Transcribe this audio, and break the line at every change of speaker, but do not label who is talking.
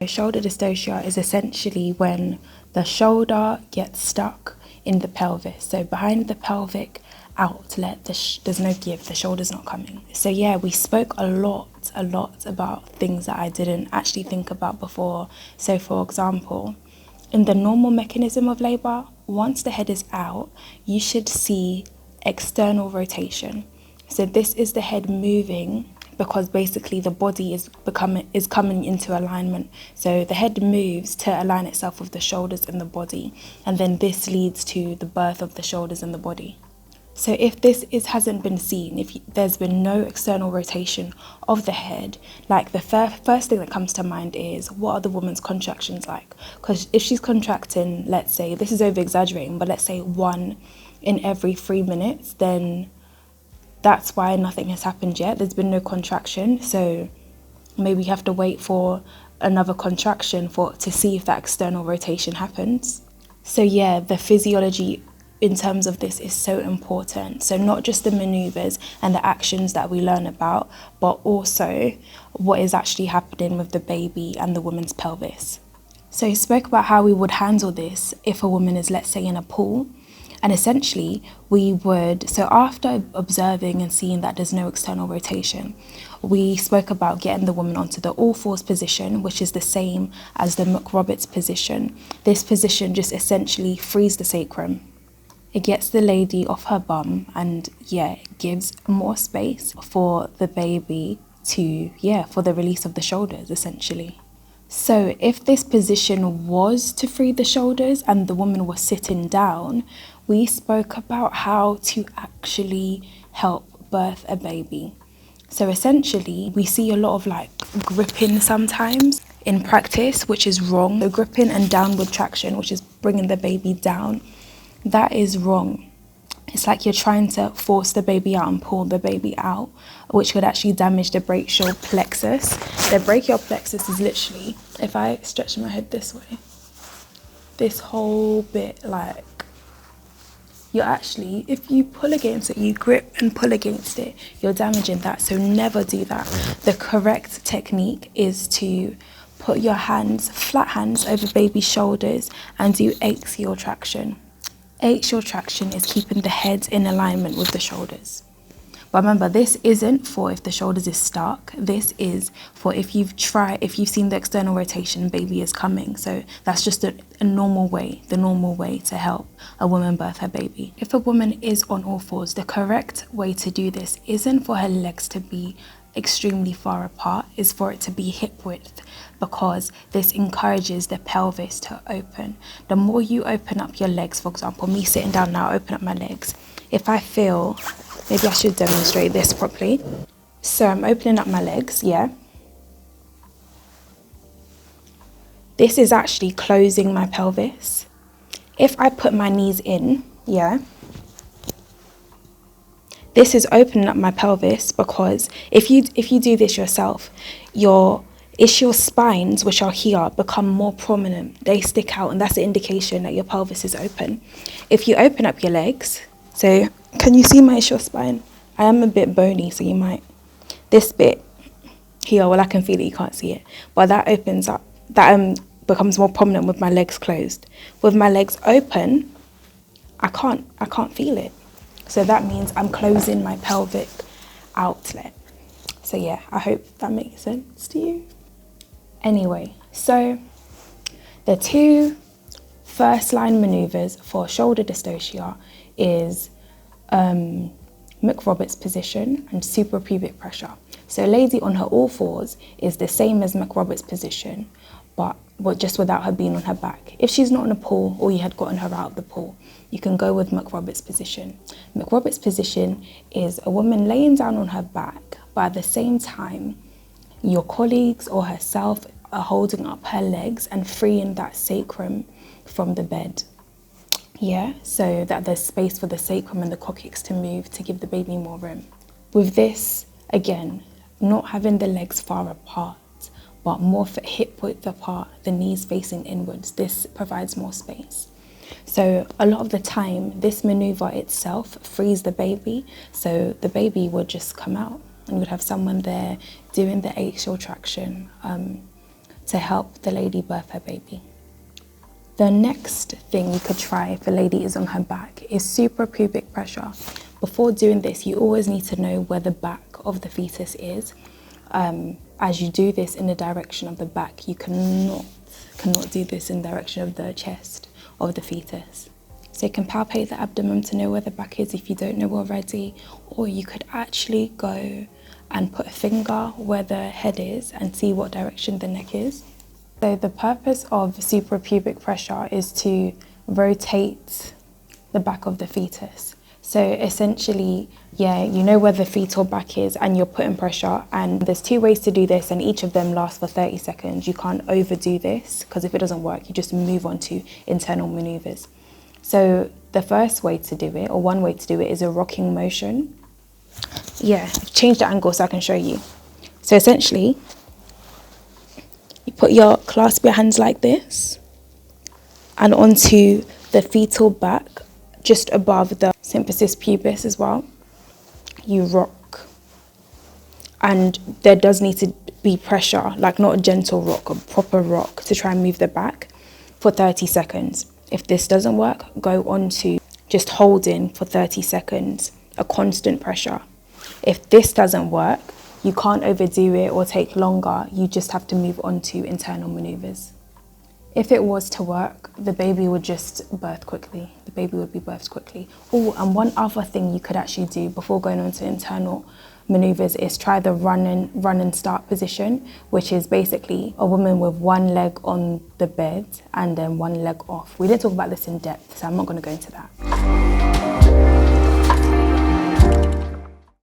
shoulder dystocia is essentially when the shoulder gets stuck in the pelvis. So behind the pelvic outlet, there's no give, the shoulder's not coming. So yeah, we spoke a lot about things that I didn't actually think about before. So for example, in the normal mechanism of labor, once the head is out, you should see external rotation. So this is the head moving because basically the body is coming into alignment. So the head moves to align itself with the shoulders and the body, and then this leads to the birth of the shoulders and the body. So if this hasn't been seen, if there's been no external rotation of the head, like the first thing that comes to mind is, what are the woman's contractions like? Because if she's contracting, let's say, this is over exaggerating, but let's say 1 in every 3 minutes, then that's why nothing has happened yet. There's been no contraction. So maybe you have to wait for another contraction to see if that external rotation happens. So yeah, the physiology in terms of this is so important. So not just the maneuvers and the actions that we learn about, but also what is actually happening with the baby and the woman's pelvis. So you spoke about how we would handle this if a woman is, let's say, in a pool. And essentially so after observing and seeing that there's no external rotation, we spoke about getting the woman onto the all fours position, which is the same as the McRoberts position. This position just essentially frees the sacrum. It gets the lady off her bum and it gives more space for the baby for the release of the shoulders essentially. So if this position was to free the shoulders and the woman was sitting down, we spoke about how to actually help birth a baby. So essentially, we see a lot of gripping sometimes in practice, which is wrong. So gripping and downward traction, which is bringing the baby down, that is wrong. It's like you're trying to force the baby out and pull the baby out, which could actually damage the brachial plexus. The brachial plexus is literally, if I stretch my head this way, this whole bit, you're actually, if you pull against it, you grip and pull against it, you're damaging that. So never do that. The correct technique is to put your hands, flat hands over baby's shoulders and do axial traction. Axial traction is keeping the head in alignment with the shoulders. But remember, this isn't for if the shoulders is stuck. This is for if you've seen the external rotation, baby is coming. So that's just the normal way to help a woman birth her baby. If a woman is on all fours, the correct way to do this isn't for her legs to be extremely far apart, is for it to be hip width, because this encourages the pelvis to open. The more you open up your legs, for example, me sitting down now, open up my legs. If I feel, maybe I should demonstrate this properly. So I'm opening up my legs, This is actually closing my pelvis. If I put my knees in, this is opening up my pelvis, because if you do this yourself, your spines, which are here, become more prominent. They stick out, and that's an indication that your pelvis is open. If you open up your legs, so can you see my ischial spine? I am a bit bony, so you might, this bit here, well, I can feel it, you can't see it, but that opens up, that becomes more prominent with my legs closed. With my legs open, I can't feel it. So that means I'm closing my pelvic outlet. So yeah, I hope that makes sense to you. Anyway, so the 2 first line maneuvers for shoulder dystocia is McRoberts position and suprapubic pressure. So a lady on her all fours is the same as McRoberts position, but just without her being on her back. If she's not in a pool or you had gotten her out of the pool, you can go with McRoberts position. McRoberts position is a woman laying down on her back, but at the same time, your colleagues or herself are holding up her legs and freeing that sacrum from the bed. So that there's space for the sacrum and the coccyx to move to give the baby more room. With this, again, not having the legs far apart, but more hip width apart, the knees facing inwards. This provides more space. So a lot of the time, this maneuver itself frees the baby, so the baby would just come out, and you would have someone there doing the axial traction to help the lady birth her baby. The next thing you could try if a lady is on her back is suprapubic pressure. Before doing this, you always need to know where the back of the fetus is. As you do this in the direction of the back, you cannot do this in the direction of the chest of the fetus. So you can palpate the abdomen to know where the back is if you don't know already, or you could actually go and put a finger where the head is and see what direction the neck is. So the purpose of suprapubic pressure is to rotate the back of the fetus. So essentially, yeah, you know where the fetal back is and you're putting pressure, and there's 2 ways to do this and each of them lasts for 30 seconds. You can't overdo this because if it doesn't work, you just move on to internal maneuvers. So the first way to do it, or one way to do it, is a rocking motion. Yeah, I've changed the angle so I can show you. So essentially, you clasp your hands like this and onto the fetal back, just above the symphysis pubis as well. You rock, and there does need to be pressure, like not a gentle rock, a proper rock, to try and move the back for 30 seconds. If this doesn't work, go on to just holding for 30 seconds, a constant pressure. If this doesn't work, you can't overdo it or take longer, you just have to move on to internal maneuvers. If it was to work, the baby would just birth quickly. The baby would be birthed quickly. Oh, and one other thing you could actually do before going on to internal maneuvers is try the run and start position, which is basically a woman with one leg on the bed and then one leg off. We didn't talk about this in depth, so I'm not going to go into that.